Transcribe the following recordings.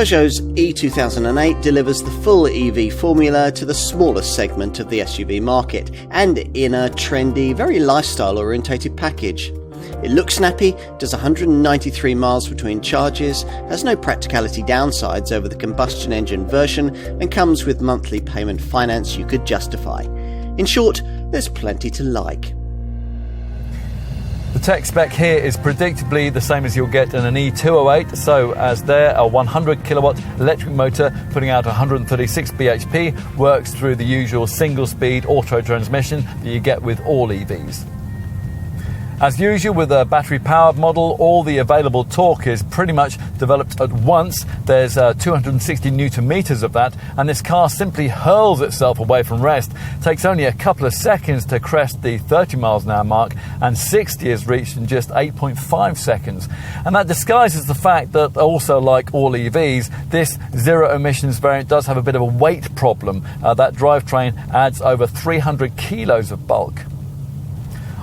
Peugeot's E2008 delivers the full EV formula to the smallest segment of the SUV market, and in a trendy, very lifestyle-orientated package. It looks snappy, does 193 miles between charges, has no practicality downsides over the combustion engine version, and comes with monthly payment finance you could justify. In short, there's plenty to like. The tech spec here is predictably the same as you'll get in an E208, so as there, a 100 kilowatt electric motor putting out 136 bhp works through the usual single-speed auto transmission that you get with all EVs. As usual with a battery-powered model, all the available torque is pretty much developed at once. There's 260 newton meters of that, and this car simply hurls itself away from rest. It takes only a couple of seconds to crest the 30 miles an hour mark, and 60 is reached in just 8.5 seconds. And that disguises the fact that also, like all EVs, this zero emissions variant does have a bit of a weight problem. That drivetrain adds over 300 kilos of bulk.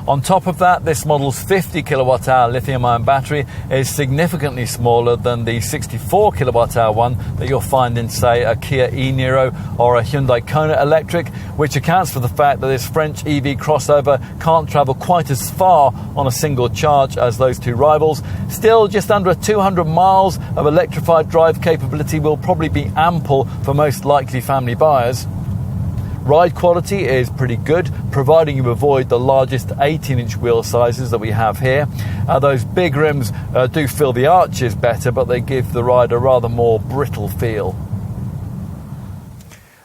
On top of that, this model's 50 kilowatt-hour lithium-ion battery is significantly smaller than the 64 kilowatt-hour one that you'll find in, say, a Kia e-Niro or a Hyundai Kona electric, which accounts for the fact that this French EV crossover can't travel quite as far on a single charge as those two rivals. Still, just under 200 miles of electrified drive capability will probably be ample for most likely family buyers. Ride quality is pretty good, providing you avoid the largest 18-inch wheel sizes that we have here. Those big rims do fill the arches better, but they give the ride a rather more brittle feel.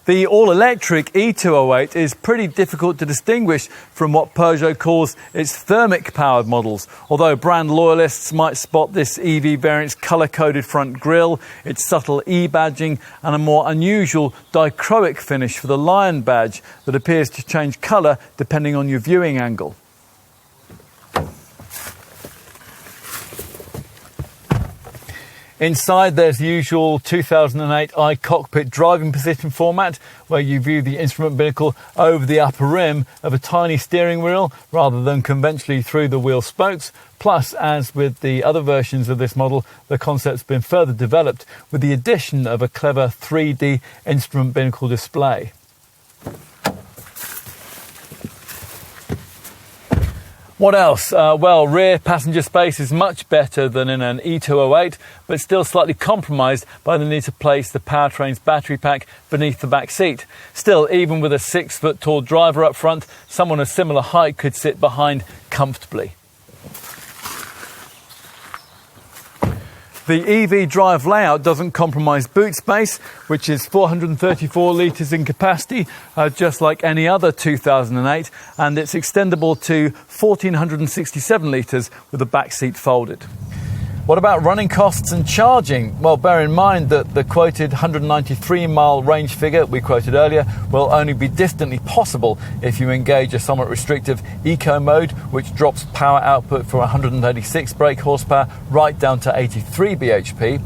The all-electric E208 is pretty difficult to distinguish from what Peugeot calls its thermic-powered models, although brand loyalists might spot this EV variant's colour-coded front grille, its subtle E-badging and a more unusual dichroic finish for the lion badge that appears to change colour depending on your viewing angle. Inside, there's the usual 2008 iCockpit driving position format, where you view the instrument binnacle over the upper rim of a tiny steering wheel rather than conventionally through the wheel spokes. Plus, as with the other versions of this model, the concept's been further developed with the addition of a clever 3D instrument binnacle display. What else? Well, rear passenger space is much better than in an E208, but still slightly compromised by the need to place the powertrain's battery pack beneath the back seat. Still, even with a 6-foot tall driver up front, someone of similar height could sit behind comfortably. The EV drive layout doesn't compromise boot space, which is 434 litres in capacity, just like any other 2008, and it's extendable to 1,467 litres with the back seat folded. What about running costs and charging? Well, bear in mind that the quoted 193-mile range figure we quoted earlier will only be distantly possible if you engage a somewhat restrictive eco mode, which drops power output from 136 brake horsepower right down to 83 bhp.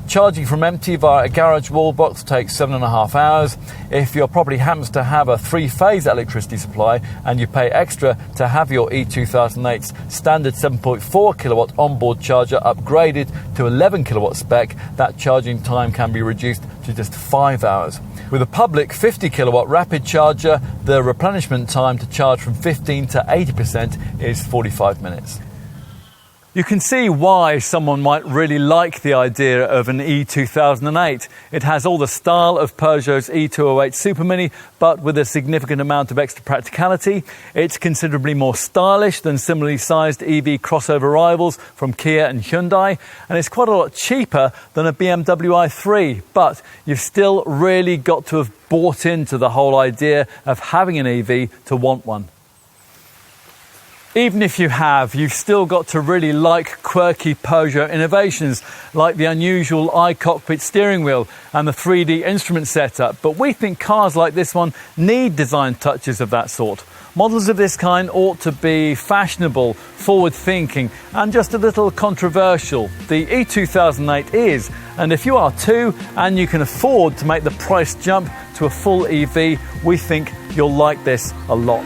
Charging from empty via a garage wall box takes 7.5 hours. If your property happens to have a 3-phase electricity supply and you pay extra to have your E2008's standard 7.4 kilowatt onboard charger upgraded to 11 kilowatt spec, that charging time can be reduced to just 5 hours. With a public 50 kilowatt rapid charger, the replenishment time to charge from 15 to 80% is 45 minutes. You can see why someone might really like the idea of an E2008. It has all the style of Peugeot's E208 Super Mini, but with a significant amount of extra practicality. It's considerably more stylish than similarly sized EV crossover rivals from Kia and Hyundai, and it's quite a lot cheaper than a BMW i3. But you've still really got to have bought into the whole idea of having an EV to want one. Even if you have, you've still got to really like quirky Peugeot innovations, like the unusual iCockpit steering wheel and the 3D instrument setup. But we think cars like this one need design touches of that sort. Models of this kind ought to be fashionable, forward-thinking, and just a little controversial. The E2008 is, and if you are too, and you can afford to make the price jump to a full EV, we think you'll like this a lot.